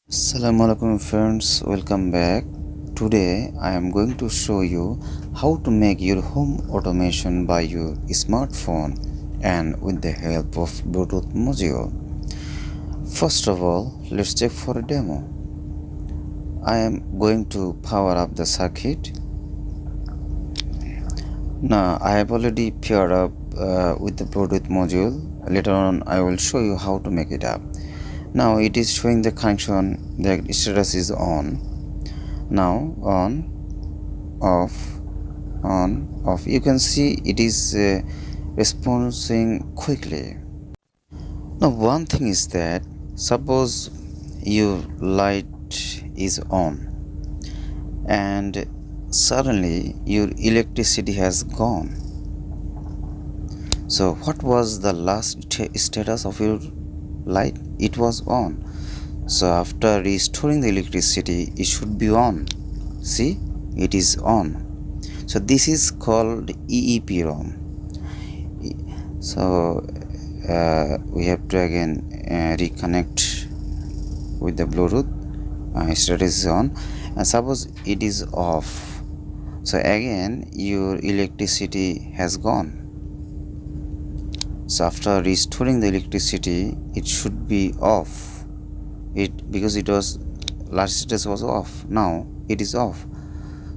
Assalamu alaikum friends, welcome back. Today I am going to show you how to make your home automation by your smartphone and with the help of Bluetooth module. First of all, let's check for a demo. I am going to power up the circuit. Now I have already paired up with the Bluetooth module. Later on I will show you how to make it up. Now it is showing the connection, the status is on. Now on, off. You can see it is responding quickly. Now one thing is that suppose your light is on and suddenly your electricity has gone. So what was the last status of your light? It was on. So after restoring the electricity, it should be on. See, it is on. So this is called EEPROM. So we have to again reconnect with the Bluetooth. Status is on, and suppose it is off. So again your electricity has gone. So after restoring the electricity, it should be off. Because it was last status was off. Now it is off.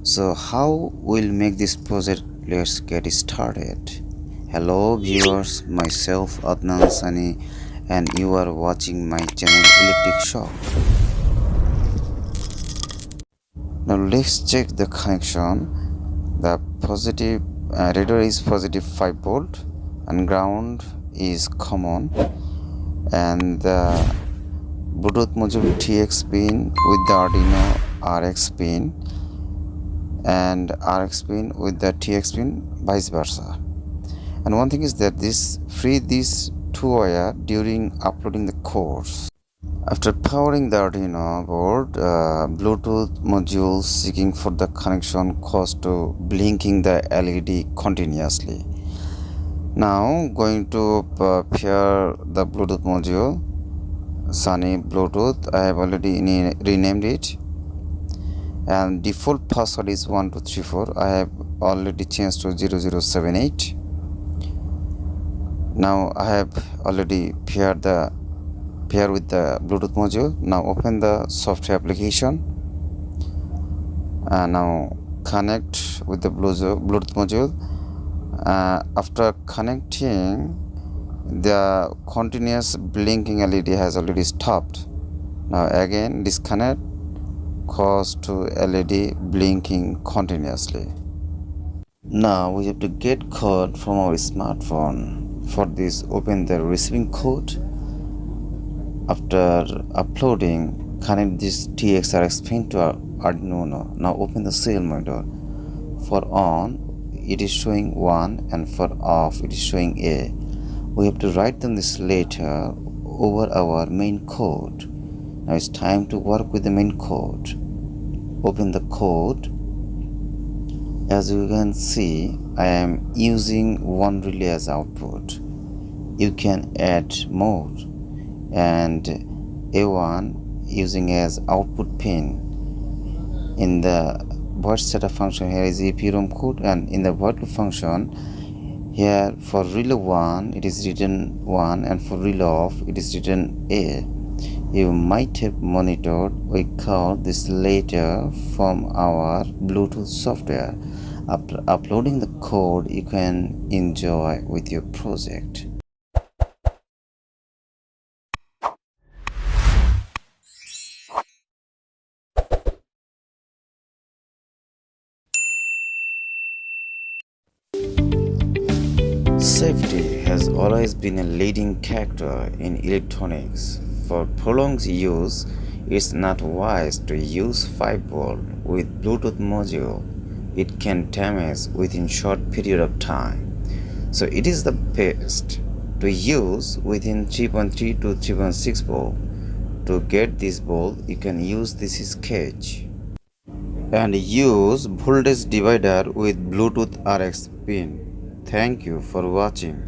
So how we'll make this project? Let's get started. Hello viewers, myself Adnan Sani, and you are watching my channel Electric Shop. Now let's check the connection. The positive reader is positive 5 volt and ground is common, and the Bluetooth module TX pin with the Arduino RX pin and RX pin with the TX pin, vice versa. And one thing is that free these two wire during uploading the course. After powering the Arduino board, Bluetooth module seeking for the connection caused to blinking the LED continuously. Now going to pair the Bluetooth module, Sunny Bluetooth. I have already renamed it, and default password is 1234. I have already changed to 0078. Now I have already paired with the Bluetooth module. Now open the software application and now connect with the Bluetooth module. After connecting, the continuous blinking LED has already stopped. Now again disconnect, cause to LED blinking continuously. Now we have to get code from our smartphone. For this, open the receiving code. After uploading, connect this TXRX pin to our Arduino. Now open the serial monitor. For on, it is showing 1, and for off, it is showing A. We have to write them this later over our main code. Now it's time to work with the main code. Open the code. As you can see, I am using one relay as output. You can add more, and A1 using as output pin. In the void setup function, here is EEPROM code, and in the void loop function, here for relay 1 it is written 1, and for relay off it is written A. You might have monitored, we caught this later from our Bluetooth software. After uploading the code, you can enjoy with your project. Safety has always been a leading character in electronics. For prolonged use, it's not wise to use 5 volt with Bluetooth module. It can damage within short period of time. So it is the best to use within 3.3 to 3.6 volt. To get this volt, you can use this sketch and use voltage divider with Bluetooth RX pin. Thank you for watching.